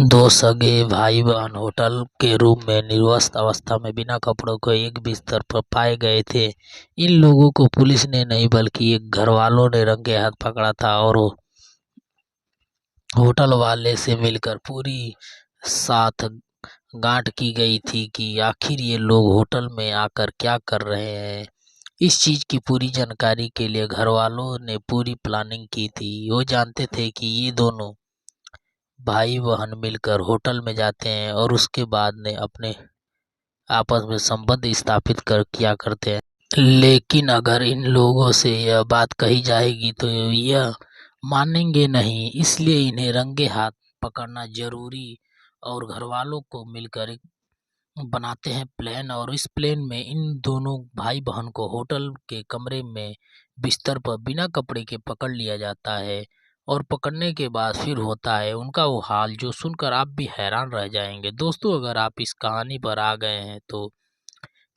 दो सगे भाई बहन होटल के रूम में निर्वस्त्र अवस्था में बिना कपड़ों के एक बिस्तर पर पाए गए थे। इन लोगों को पुलिस ने नहीं बल्कि एक घरवालों ने रंगे हाथ पकड़ा था और होटल वाले से मिलकर पूरी साथ गांठ की गई थी कि आखिर ये लोग होटल में आकर क्या कर रहे हैं। इस चीज की पूरी जानकारी के लिए घरवालों ने पूरी प्लानिंग की थी। वो जानते थे कि ये दोनों भाई बहन मिलकर होटल में जाते हैं और उसके बाद में अपने आपस में संबंध स्थापित कर किया करते हैं। लेकिन अगर इन लोगों से यह बात कही जाएगी तो यह मानेंगे नहीं, इसलिए इन्हें रंगे हाथ पकड़ना जरूरी और घर वालों को मिलकर एक बनाते हैं प्लान। और इस प्लान में इन दोनों भाई बहन को होटल के कमरे में बिस्तर पर बिना कपड़े के पकड़ लिया जाता है और पकड़ने के बाद फिर होता है उनका वो हाल जो सुनकर आप भी हैरान रह जाएंगे। दोस्तों, अगर आप इस कहानी पर आ गए हैं तो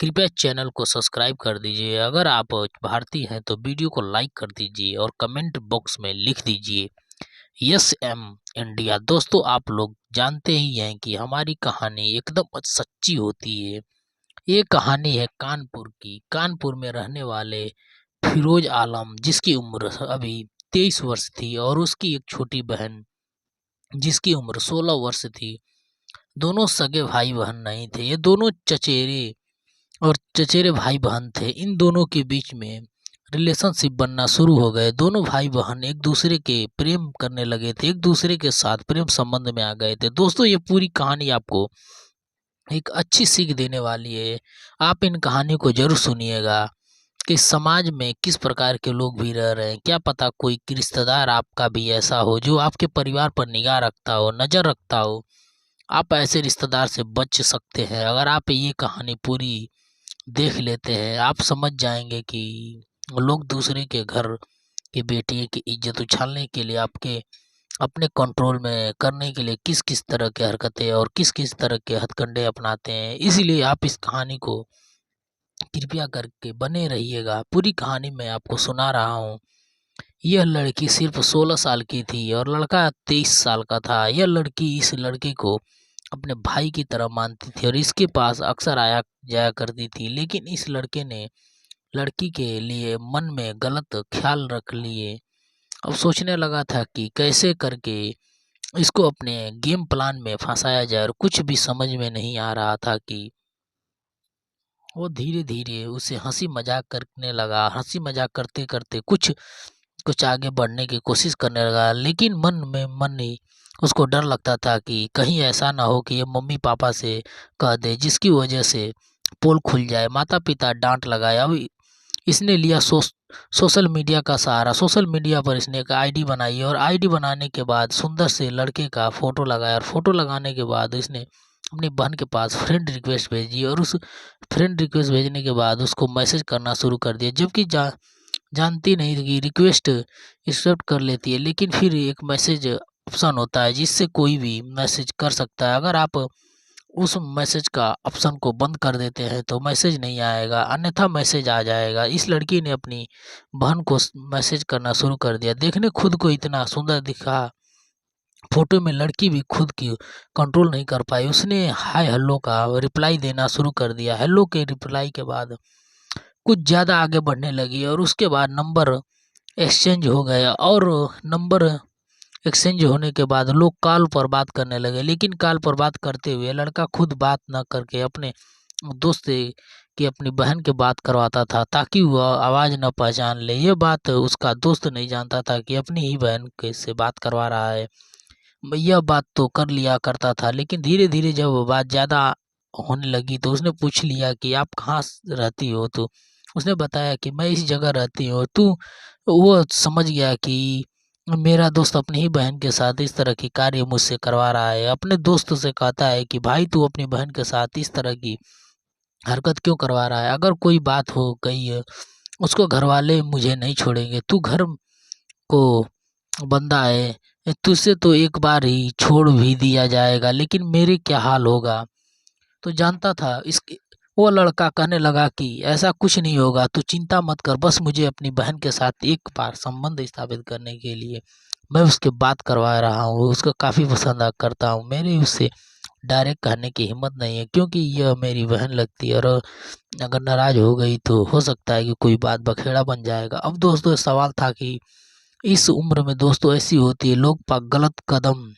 कृपया चैनल को सब्सक्राइब कर दीजिए। अगर आप भारतीय हैं तो वीडियो को लाइक कर दीजिए और कमेंट बॉक्स में लिख दीजिए यस एम इंडिया। दोस्तों, आप लोग जानते ही हैं कि हमारी कहानी एकदम सच्ची होती है। ये कहानी है कानपुर की। कानपुर में रहने वाले फिरोज आलम, जिसकी उम्र अभी 23 वर्ष थी, और उसकी एक छोटी बहन जिसकी उम्र 16 वर्ष थी। दोनों सगे भाई बहन नहीं थे, ये दोनों चचेरे भाई बहन थे। इन दोनों के बीच में रिलेशनशिप बनना शुरू हो गए। दोनों भाई बहन एक दूसरे के प्रेम करने लगे थे, एक दूसरे के साथ प्रेम संबंध में आ गए थे। दोस्तों, ये पूरी कहानी आपको एक अच्छी सीख देने वाली है। आप इन कहानी को जरूर सुनिएगा कि समाज में किस प्रकार के लोग भी रह रहे हैं। क्या पता कोई रिश्तेदार आपका भी ऐसा हो जो आपके परिवार पर निगाह रखता हो, नज़र रखता हो। आप ऐसे रिश्तेदार से बच सकते हैं अगर आप ये कहानी पूरी देख लेते हैं। आप समझ जाएंगे कि लोग दूसरे के घर की बेटी की इज्जत उछालने के लिए आपके अपने कंट्रोल में करने के लिए किस किस तरह की हरकतें और किस किस तरह के हथकंडे अपनाते हैं। इसीलिए आप इस कहानी को कृपया करके बने रहिएगा। पूरी कहानी मैं आपको सुना रहा हूँ। यह लड़की सिर्फ 16 साल की थी और लड़का 23 साल का था। यह लड़की इस लड़के को अपने भाई की तरह मानती थी और इसके पास अक्सर आया जाया करती थी। लेकिन इस लड़के ने लड़की के लिए मन में गलत ख्याल रख लिए। अब सोचने लगा था कि कैसे करके इसको अपने गेम प्लान में फंसाया जाए, और कुछ भी समझ में नहीं आ रहा था कि वो धीरे धीरे उसे हंसी मजाक करने लगा। हंसी मजाक करते करते कुछ कुछ आगे बढ़ने की कोशिश करने लगा, लेकिन मन ही उसको डर लगता था कि कहीं ऐसा ना हो कि ये मम्मी पापा से कह दे, जिसकी वजह से पोल खुल जाए, माता पिता डांट लगाए। अब इसने लिया सोशल मीडिया का सहारा। सोशल मीडिया पर इसने एक आईडी बनाई और आईडी बनाने के बाद सुंदर से लड़के का फोटो लगाया, और फोटो लगाने के बाद इसने अपनी बहन के पास फ्रेंड रिक्वेस्ट भेजी और उस फ्रेंड रिक्वेस्ट भेजने के बाद उसको मैसेज करना शुरू कर दिया। जबकि जानती नहीं थी कि रिक्वेस्ट एक्सेप्ट कर लेती है, लेकिन फिर एक मैसेज ऑप्शन होता है जिससे कोई भी मैसेज कर सकता है। अगर आप उस मैसेज का ऑप्शन को बंद कर देते हैं तो मैसेज नहीं आएगा, अन्यथा मैसेज आ जाएगा। इस लड़की ने अपनी बहन को मैसेज करना शुरू कर दिया। देखने खुद को इतना सुंदर दिखा फोटो में, लड़की भी खुद की कंट्रोल नहीं कर पाई। उसने हाय हेलो का रिप्लाई देना शुरू कर दिया। हेलो के रिप्लाई के बाद कुछ ज़्यादा आगे बढ़ने लगी और उसके बाद नंबर एक्सचेंज हो गया। और नंबर एक्सचेंज होने के बाद लोग कॉल पर बात करने लगे, लेकिन कॉल पर बात करते हुए लड़का खुद बात न करके अपने दोस्त से कि अपनी बहन के बात करवाता था ताकि वह आवाज़ न पहचान ले। यह बात उसका दोस्त नहीं जानता था कि अपनी ही बहन के से बात करवा रहा है। यह बात तो कर लिया करता था, लेकिन धीरे धीरे जब वो बात ज़्यादा होने लगी तो उसने पूछ लिया कि आप कहाँ रहती हो। तो उसने बताया कि मैं इस जगह रहती हूँ। तो वो समझ गया कि मेरा दोस्त अपनी ही बहन के साथ इस तरह की कार्य मुझसे करवा रहा है। अपने दोस्त से कहता है कि भाई, तू अपनी बहन के साथ इस तरह की हरकत क्यों करवा रहा है? अगर कोई बात हो गई है, उसको घर वाले मुझे नहीं छोड़ेंगे। तू घर को बंदा है, तुझसे तो एक बार ही छोड़ भी दिया जाएगा, लेकिन मेरे क्या हाल होगा? तो जानता था इस वो लड़का कहने लगा कि ऐसा कुछ नहीं होगा, तू चिंता मत कर, बस मुझे अपनी बहन के साथ एक बार संबंध स्थापित करने के लिए मैं उसके बात करवा रहा हूँ, उसको काफ़ी पसंद करता हूँ। मेरी उससे डायरेक्ट कहने की हिम्मत नहीं है, क्योंकि यह मेरी बहन लगती है, और अगर नाराज़ हो गई तो हो सकता है कि कोई बात बखेड़ा बन जाएगा। अब दोस्तों सवाल था कि इस उम्र में दोस्तों ऐसी होती है, लोग गलत कदम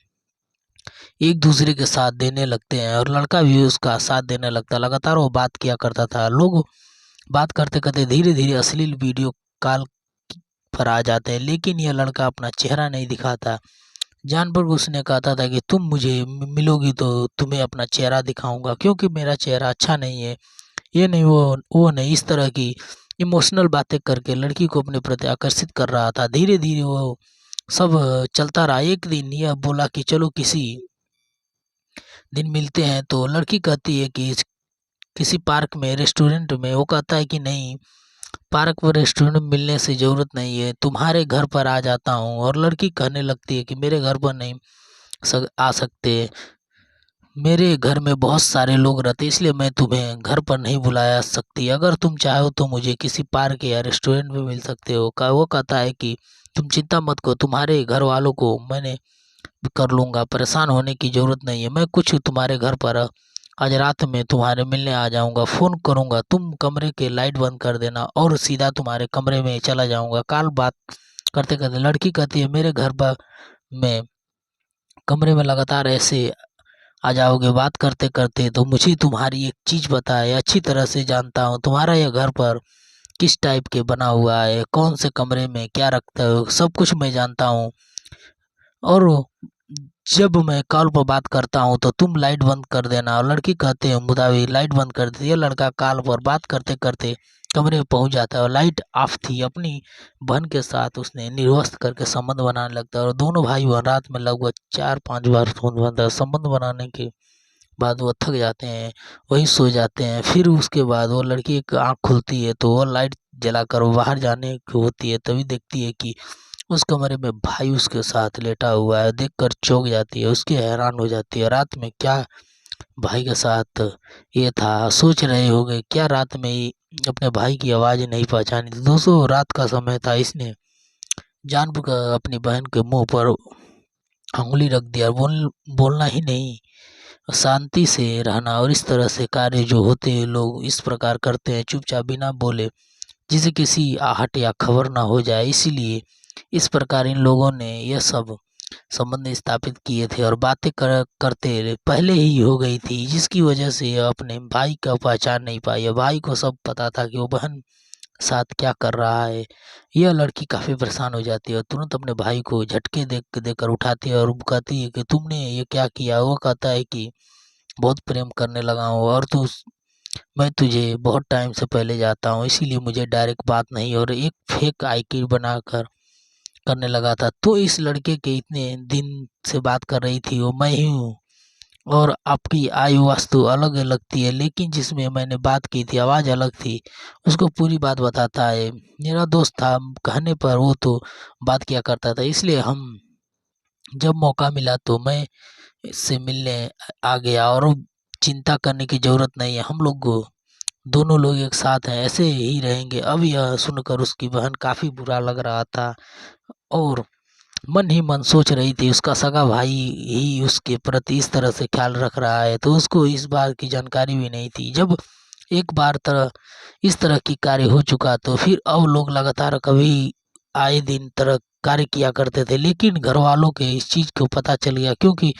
एक दूसरे के साथ देने लगते हैं, और लड़का भी उसका साथ देने लगता है। लगातार वो बात किया करता था। लोग बात करते करते धीरे धीरे अश्लील वीडियो कॉल पर आ जाते हैं, लेकिन यह लड़का अपना चेहरा नहीं दिखाता। जानबूझकर उसने कहता था कि तुम मुझे मिलोगी तो तुम्हें अपना चेहरा दिखाऊंगा, क्योंकि मेरा चेहरा अच्छा नहीं है। ये नहीं, वो नहीं, इस तरह की इमोशनल बातें करके लड़की को अपने प्रति आकर्षित कर रहा था। धीरे धीरे वो सब चलता रहा। एक दिन यह बोला कि चलो किसी दिन मिलते हैं, तो लड़की कहती है कि किसी पार्क में, रेस्टोरेंट में। वो कहता है कि नहीं, पार्क व रेस्टोरेंट में मिलने से ज़रूरत नहीं है, तुम्हारे घर पर आ जाता हूँ। और लड़की कहने लगती है कि मेरे घर पर नहीं आ सकते, मेरे घर में बहुत सारे लोग रहते, इसलिए मैं तुम्हें घर पर नहीं बुलाया सकती। अगर तुम चाहो तो मुझे किसी पार्क या रेस्टोरेंट में मिल सकते हो। वो कहता है कि तुम चिंता मत करो, तुम्हारे घर वालों को मैंने कर लूँगा, परेशान होने की ज़रूरत नहीं है। मैं कुछ तुम्हारे घर पर आज रात में तुम्हारे मिलने आ जाऊँगा, फ़ोन करूँगा, तुम कमरे के लाइट बंद कर देना और सीधा तुम्हारे कमरे में चला जाऊँगा। कल बात करते करते लड़की कहती है, मेरे घर पर में कमरे में लगातार ऐसे आ जाओगे बात करते करते, तो मुझे तुम्हारी एक चीज़ पता है, अच्छी तरह से जानता हूँ तुम्हारा यह घर पर किस टाइप के बना हुआ है, कौन से कमरे में क्या रखते हो, सब कुछ मैं जानता हूँ। और जब मैं कॉल पर बात करता हूँ तो तुम लाइट बंद कर देना। और लड़की कहते हैं मुताबिक लाइट बंद कर दी। ये लड़का कॉल पर बात करते करते कमरे में पहुंच जाता है, और लाइट ऑफ थी। अपनी बहन के साथ उसने निर्वस्त करके संबंध बनाने लगता है, और दोनों भाई बहन रात में लगभग 4-5 बार संबंध बनाने के बाद वो थक जाते हैं, वही सो जाते हैं। फिर उसके बाद वो लड़की एक आँख खुलती है तो वो लाइट जलाकर वो बाहर जाने की होती है, तभी देखती है कि उस कमरे में भाई उसके साथ लेटा हुआ है। देखकर चौंक जाती है, उसकी हैरान हो जाती है। रात में क्या भाई के साथ ये था, सोच रहे होंगे क्या रात में ही अपने भाई की आवाज़ नहीं पहचानी थी। दोस्तों रात का समय था, इसने जानबूझकर अपनी बहन के मुंह पर उंगली रख दिया। बोलना ही नहीं, शांति से रहना। और इस तरह से कार्य जो होते हैं लोग इस प्रकार करते हैं, चुपचाप बिना बोले, जिसे किसी आहट या खबर ना हो जाए। इसीलिए इस प्रकार इन लोगों ने यह सब संबंध स्थापित किए थे, और बातें करते पहले ही हो गई थी, जिसकी वजह से यह अपने भाई का पहचान नहीं पाई। भाई को सब पता था कि वो बहन साथ क्या कर रहा है। यह लड़की काफ़ी परेशान हो जाती है और तुरंत अपने भाई को झटके देकर उठाती है, और कहती है कि तुमने ये क्या किया। वो कहता है कि बहुत प्रेम करने लगा हूँ, और मैं तुझे बहुत टाइम से पहले जाता हूँ, इसीलिए मुझे डायरेक्ट बात नहीं, और एक फेक आईडी बनाकर करने लगा था। तो इस लड़के के इतने दिन से बात कर रही थी वो मैं ही हूँ, और आपकी आयु वास्तु अलग लगती है, लेकिन जिसमें मैंने बात की थी आवाज़ अलग थी। उसको पूरी बात बताता है। मेरा दोस्त था, कहने पर वो तो बात किया करता था, इसलिए हम जब मौका मिला तो मैं इससे मिलने आ गया, और चिंता करने की ज़रूरत नहीं है, हम लोग दोनों लोग एक साथ हैं, ऐसे ही रहेंगे। अब यह सुनकर उसकी बहन काफ़ी बुरा लग रहा था, और मन ही मन सोच रही थी उसका सगा भाई ही उसके प्रति इस तरह से ख्याल रख रहा है, तो उसको इस बात की जानकारी भी नहीं थी। जब एक बार इस तरह की कार्य हो चुका, तो फिर अब लोग लगातार कभी आए दिन तरह कार्य किया करते थे, लेकिन घर वालों के इस चीज़ को पता चल गया, क्योंकि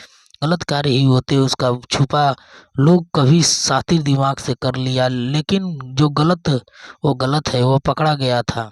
गलत कार्य ही होते उसका छुपा लोग कभी शातिर दिमाग से कर लिया, लेकिन जो गलत वो गलत है, वो पकड़ा गया था।